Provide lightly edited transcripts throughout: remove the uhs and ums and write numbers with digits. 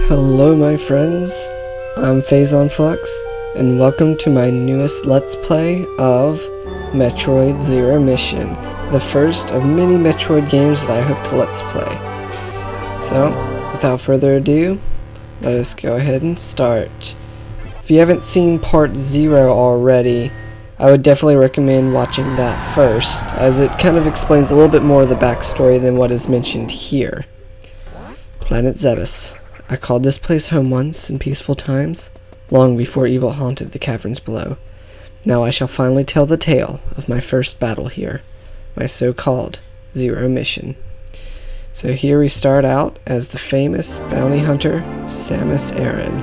Hello my friends, I'm PhazonFlux, and welcome to my newest Let's Play of Metroid Zero Mission, the first of many Metroid games that I hope to Let's Play. So, without further ado, let us go ahead and start. If you haven't seen Part 0 already, I would definitely recommend watching that first, as it kind of explains a little bit more of the backstory than what is mentioned here. Planet Zebes. I called this place home once in peaceful times, long before evil haunted the caverns below. Now I shall finally tell the tale of my first battle here, my so-called Zero Mission. So here we start out as the famous bounty hunter, Samus Aran.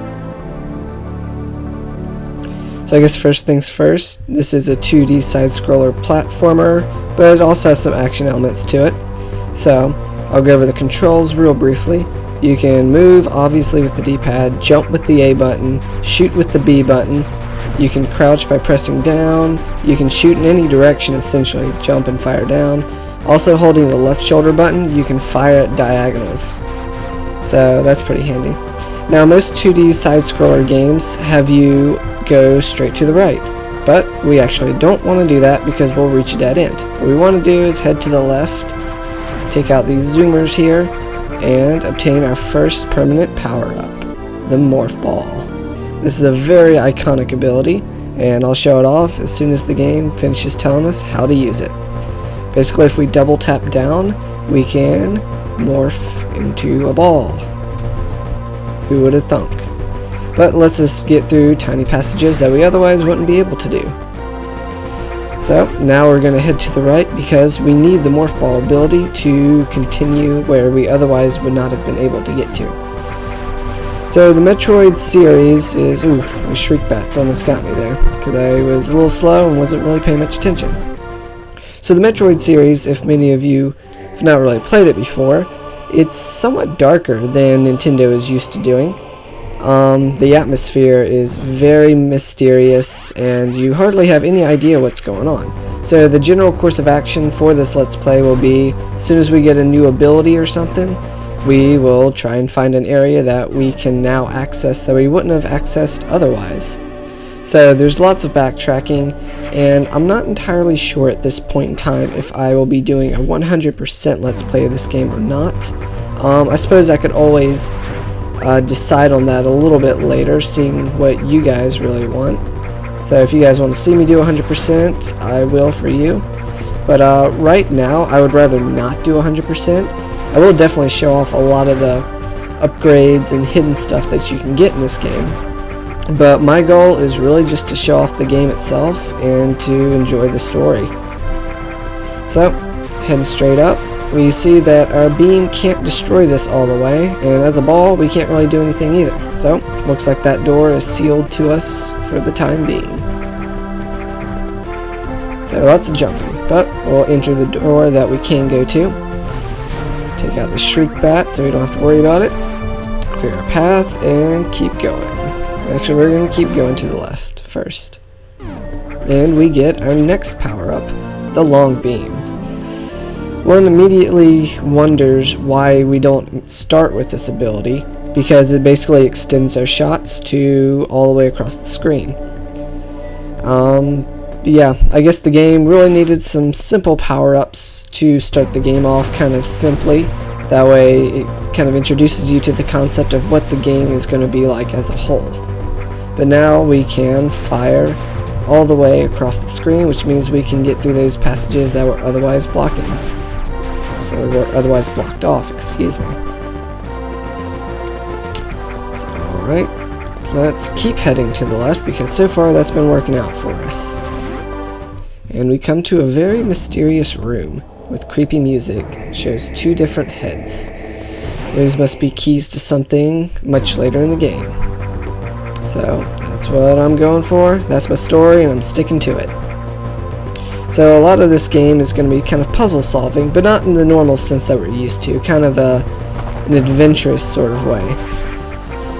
So I guess first things first, this is a 2D side-scroller platformer, but it also has some action elements to it. So I'll go over the controls real briefly. You can move, obviously, with the D-pad, jump with the A button, shoot with the B button. You can crouch by pressing down. You can shoot in any direction, essentially, jump and fire down. Also, holding the left shoulder button, you can fire at diagonals. So that's pretty handy. Now, most 2D side-scroller games have you go straight to the right, but we actually don't want to do that because we'll reach a dead end. What we want to do is head to the left, take out these zoomers here, and obtain our first permanent power-up, the Morph Ball. This is a very iconic ability, and I'll show it off as soon as the game finishes telling us how to use it. Basically, if we double tap down, we can morph into a ball. Who would have thunk? But let's just get through tiny passages that we otherwise wouldn't be able to do. So now we're going to head to the right because we need the Morph Ball ability to continue where we otherwise would not have been able to get to. So the Metroid series is... Ooh, my Shriek Bats almost got me there because I was a little slow and wasn't really paying much attention. So the Metroid series, if many of you have not really played it before, it's somewhat darker than Nintendo is used to doing. The atmosphere is very mysterious and you hardly have any idea what's going on. So the general course of action for this Let's Play will be, as soon as we get a new ability or something, we will try and find an area that we can now access that we wouldn't have accessed otherwise. So there's lots of backtracking, and I'm not entirely sure at this point in time if I will be doing a 100% Let's Play of this game or not. I suppose I could always decide on that a little bit later, seeing what you guys really want. So if you guys want to see me do 100%, I will for you. But right now, I would rather not do 100%. I will definitely show off a lot of the upgrades and hidden stuff that you can get in this game. But my goal is really just to show off the game itself and to enjoy the story. So, heading straight up. We see that our beam can't destroy this all the way, and as a ball, we can't really do anything either. So, looks like that door is sealed to us for the time being. So, lots of jumping, but we'll enter the door that we can go to. Take out the Shriek Bat so we don't have to worry about it. Clear our path, and keep going. Actually, we're going to keep going to the left first. And we get our next power-up, the Long Beam. One immediately wonders why we don't start with this ability, because it basically extends our shots to all the way across the screen. Yeah, I guess the game really needed some simple power-ups to start the game off kind of simply. That way it kind of introduces you to the concept of what the game is going to be like as a whole. But now we can fire all the way across the screen, which means we can get through those passages that were otherwise blocking. Or were otherwise blocked off, excuse me. So, alright, let's keep heading to the left because so far that's been working out for us. And we come to a very mysterious room with creepy music. It shows two different heads. Those must be keys to something much later in the game. So, that's what I'm going for. That's my story and I'm sticking to it. So a lot of this game is going to be kind of puzzle solving, but not in the normal sense that we're used to, kind of an adventurous sort of way.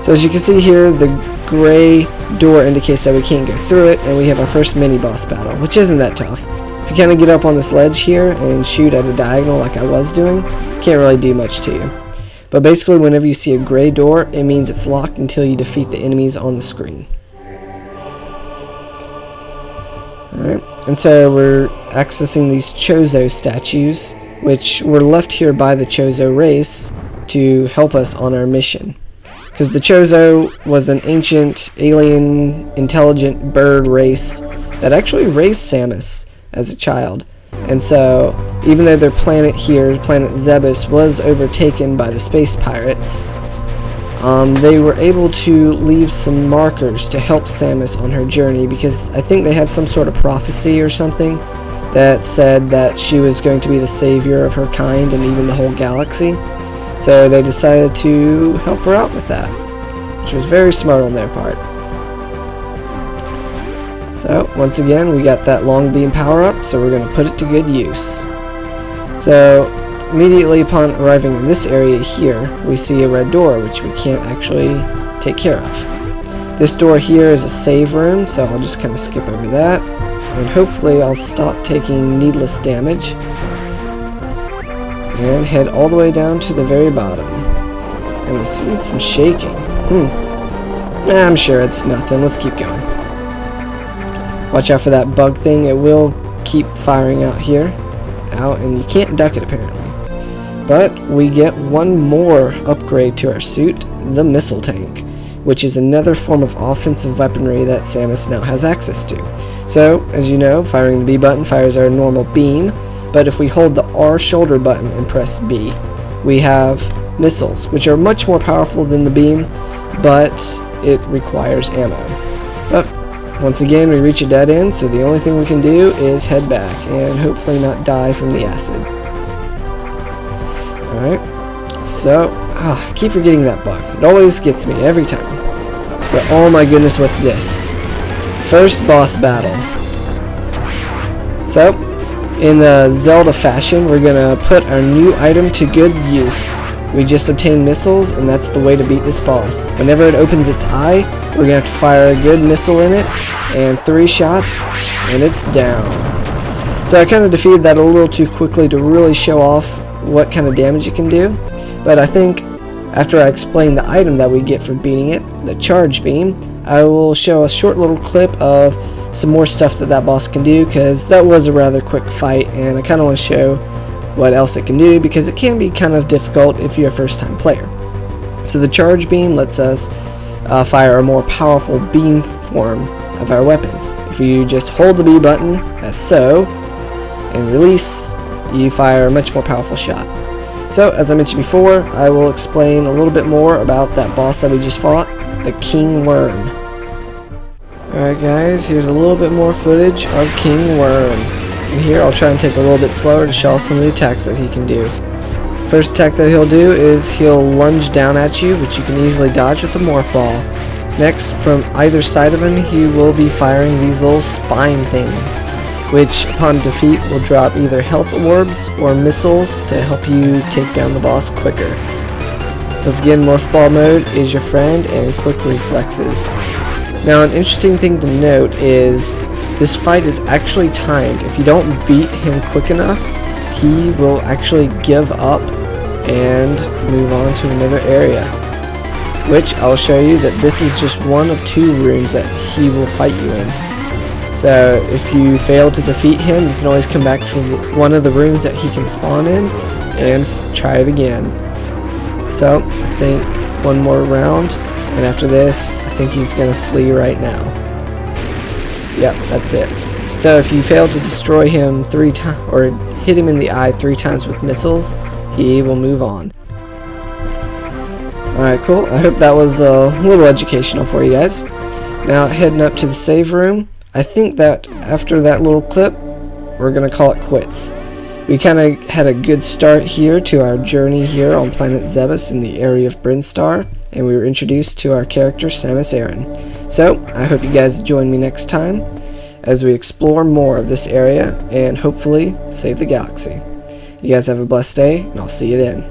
So as you can see here, the gray door indicates that we can't go through it, and we have our first mini-boss battle, which isn't that tough. If you kind of get up on this ledge here and shoot at a diagonal like I was doing, can't really do much to you. But basically, whenever you see a gray door, it means it's locked until you defeat the enemies on the screen. Alright, and so we're accessing these Chozo statues, which were left here by the Chozo race to help us on our mission. Because the Chozo was an ancient, alien, intelligent bird race that actually raised Samus as a child. And so, even though their planet here, Planet Zebes, was overtaken by the space pirates, they were able to leave some markers to help Samus on her journey, because I think they had some sort of prophecy or something that said that she was going to be the savior of her kind and even the whole galaxy. So they decided to help her out with that, which was very smart on their part. So, once again, we got that long beam power up, so we're going to put it to good use. So, immediately upon arriving in this area here, we see a red door, which we can't actually take care of. This door here is a save room, so I'll just kind of skip over that, and hopefully I'll stop taking needless damage, and head all the way down to the very bottom. And we see some shaking. I'm sure it's nothing. Let's keep going. Watch out for that bug thing. It will keep firing out here. And you can't duck it apparently. But we get one more upgrade to our suit, the missile tank, which is another form of offensive weaponry that Samus now has access to. So, as you know, firing the B button fires our normal beam, but if we hold the R shoulder button and press B, we have missiles, which are much more powerful than the beam, but it requires ammo. But once again, we reach a dead end, so the only thing we can do is head back and hopefully not die from the acid. Alright, so, I keep forgetting that bug. It always gets me every time. But oh my goodness, what's this? First boss battle. So, in the Zelda fashion, we're gonna put our new item to good use. We just obtained missiles, and that's the way to beat this boss. Whenever it opens its eye, we're gonna have to fire a good missile in it, and 3 shots, and it's down. So I kind of defeated that a little too quickly to really show off what kind of damage it can do, but I think after I explain the item that we get for beating it, the charge beam, I will show a short little clip of some more stuff that boss can do, because that was a rather quick fight, and I kind of want to show what else it can do, because it can be kind of difficult if you're a first time player. So the charge beam lets us fire a more powerful beam form of our weapons. If you just hold the B button, as so, and release, you fire a much more powerful shot. So, as I mentioned before, I will explain a little bit more about that boss that we just fought, the King Worm. Alright guys, here's a little bit more footage of King Worm. And here I'll try and take a little bit slower to show off some of the attacks that he can do. First attack that he'll do is he'll lunge down at you, which you can easily dodge with the Morph Ball. Next, from either side of him, he will be firing these little spine things, which upon defeat will drop either health orbs or missiles to help you take down the boss quicker. Once again, Morph Ball mode is your friend, and quick reflexes. Now, an interesting thing to note is this fight is actually timed. If you don't beat him quick enough, he will actually give up and move on to another area, which I'll show you that this is just one of 2 rooms that he will fight you in. So if you fail to defeat him, you can always come back to one of the rooms that he can spawn in and try it again. So I think one more round, and after this I think he's gonna flee right now. Yep, that's it. So if you fail to destroy him 3 times, or hit him in the eye 3 times with missiles, he will move on. Alright, cool. I hope that was a little educational for you guys. Now, heading up to the save room, I think that after that little clip, we're going to call it quits. We kind of had a good start here to our journey here on Planet Zebes in the area of Brinstar, and we were introduced to our character, Samus Aran. So, I hope you guys join me next time as we explore more of this area and hopefully save the galaxy. You guys have a blessed day, and I'll see you then.